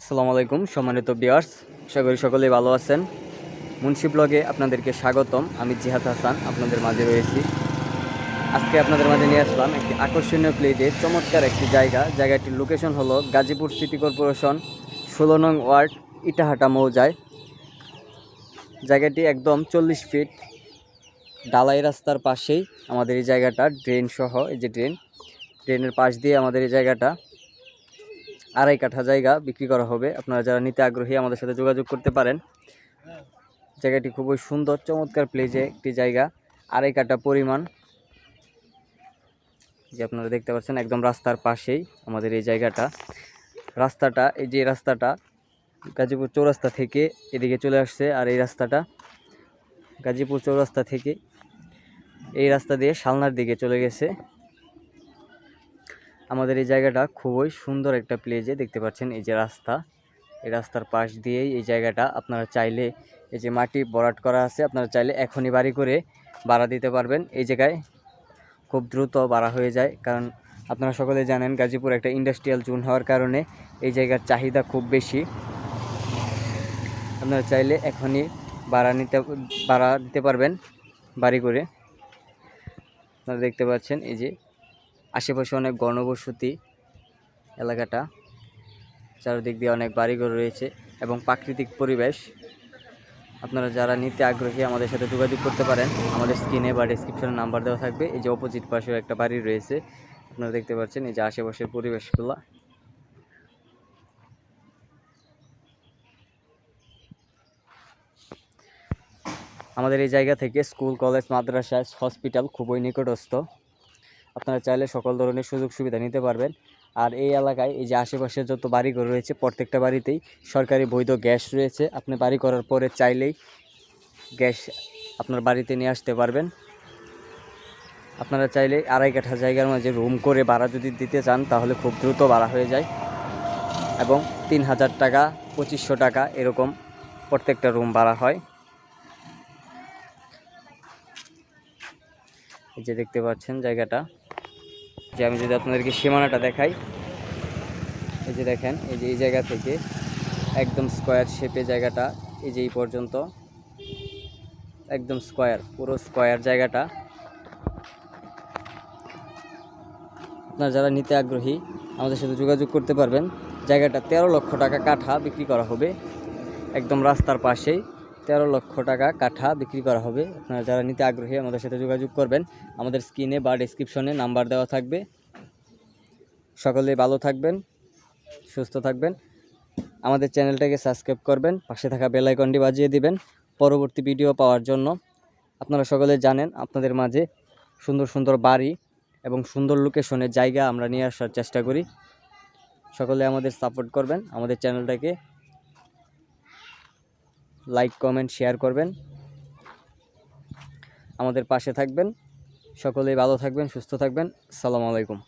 আসসালামু আলাইকুম সম্মানিত ভিউয়ার্স, আশা করি সকলেই ভালো আছেন। মুন্সি ব্লগে আপনাদেরকে স্বাগতম। আমি জিহাদ হাসান আপনাদের মাঝে রয়েছি। আজকে আপনাদের মাঝে নিয়ে আসলাম একটি আকর্ষণীয় প্লেজে চমৎকার একটি জায়গাটির লোকেশন হলো গাজীপুর সিটি কর্পোরেশন 16 নং ওয়ার্ড ইটাহাটা মৌজায়। জায়গাটি একদম 40 ফিট ঢালাই রাস্তার পাশেই আমাদের এই জায়গাটা, ড্রেন সহ। এই যে ড্রেনের পাশ দিয়ে আমাদের এই জায়গাটা 2.5 কাঠা জায়গা বিক্রি করা হবে। আপনারা যারা নিতে আগ্রহী আমাদের সাথে যোগাযোগ করতে পারেন। জায়গাটি খুবই সুন্দর, চমৎকার প্লেজে একটি জায়গা, 2.5 কাঠা পরিমাণ। যে আপনারা দেখতে পাচ্ছেন একদম রাস্তার পাশেই আমাদের এই জায়গাটা। এই যে রাস্তাটা গাজীপুর চৌরাস্তা থেকে এদিকে চলে আসছে, আর এই রাস্তাটা গাজীপুর চৌরাস্তা থেকে এই রাস্তা দিয়ে শালনার দিকে চলে গেছে। আমাদের এই জায়গাটা খুবই সুন্দর একটা প্লেজে দেখতে পাচ্ছেন। এই যে এই রাস্তার পাশ দিয়েই এই জায়গাটা। আপনারা চাইলে এই যে মাটি ভরাট করা আছে, আপনারা চাইলে এখনই বাড়ি করে ভাড়া দিতে পারবেন। এই জায়গায় খুব দ্রুত ভাড়া হয়ে যায়, কারণ আপনারা সকলে জানেন গাজীপুর একটা ইন্ডাস্ট্রিয়াল জোন হওয়ার কারণে এই জায়গার চাহিদা খুব বেশি। আপনারা চাইলে এখনই ভাড়া দিতে পারবেন বাড়ি করে। আপনারা দেখতে পাচ্ছেন এই যে আশেপাশে অনেক ঘনবসতি এলাকাটা, চারিদিক দিয়ে অনেক বাড়িঘর রয়েছে এবং প্রাকৃতিক পরিবেশ। আপনারা যারা নিতে আগ্রহী আমাদের সাথে যোগাযোগ করতে পারেন। আমাদের স্ক্রিনে বা ডেসক্রিপশনে নাম্বার দেওয়া থাকবে। এই যে অপোজিট পাশেও একটা বাড়ি রয়েছে, আপনারা দেখতে পাচ্ছেন এই যে আশেপাশের পরিবেশগুলো। আমাদের এই জায়গা থেকে স্কুল, কলেজ, মাদ্রাসা, হসপিটাল খুবই নিকটস্থ। আপনারা চাইলে সকল ধরনের সুযোগ সুবিধা নিতে পারবেন। আর এই এলাকায় এই যে আশেপাশে যত বাড়িঘর রয়েছে প্রত্যেকটা বাড়িতেই সরকারি বৈধ গ্যাস রয়েছে। আপনি বাড়ি করার পরে চাইলেই গ্যাস আপনার বাড়িতে নিয়ে আসতে পারবেন। আপনারা চাইলে 2.5 কাঠা জায়গার মাঝে রুম করে ভাড়া যদি দিতে চান তাহলে খুব দ্রুত ভাড়া হয়ে যায় এবং 3000 টাকা, 2500 টাকা এরকম প্রত্যেকটা রুম ভাড়া হয়। এই যে দেখতে পাচ্ছেন জায়গাটা। যে আমি যদি আপনাদেরকে সীমানাটা দেখাই, এই যে দেখেন, এই যে এই জায়গা থেকে একদম স্কোয়ার শেপে জায়গাটা, এই যে এই পর্যন্ত একদম স্কোয়ার, পুরো স্কোয়ার জায়গাটা। আপনারা যারা নিতে আগ্রহী আমাদের সাথে যোগাযোগ করতে পারবেন। জায়গাটা 13 লক্ষ টাকা কাঠা বিক্রি করা হবে, একদম রাস্তার পাশেই 13 লক্ষ টাকা কাঠা বিক্রি করা হবে। আপনারা যারা নিতে আগ্রহী আমাদের সাথে যোগাযোগ করবেন। আমাদের স্ক্রিনে বা ডেসক্রিপশনে নাম্বার দেওয়া থাকবে। সকলে ভালো থাকবেন, সুস্থ থাকবেন। আমাদের চ্যানেলটাকে সাবস্ক্রাইব করবেন, পাশে থাকা বেল আইকনটি বাজিয়ে দিবেন পরবর্তী ভিডিও পাওয়ার জন্য। আপনারা সকলে জানেন আপনাদের মাঝে সুন্দর সুন্দর বাড়ি এবং সুন্দর লোকেশনের জায়গা আমরা নিয়ে আসার চেষ্টা করি। সকলে আমাদের সাপোর্ট করবেন, আমাদের চ্যানেলটাকে লাইক, কমেন্ট, শেয়ার করবেন, আমাদের পাশে থাকবেন। সকলেই ভালো থাকবেন, সুস্থ থাকবেন। আসসালামু আলাইকুম।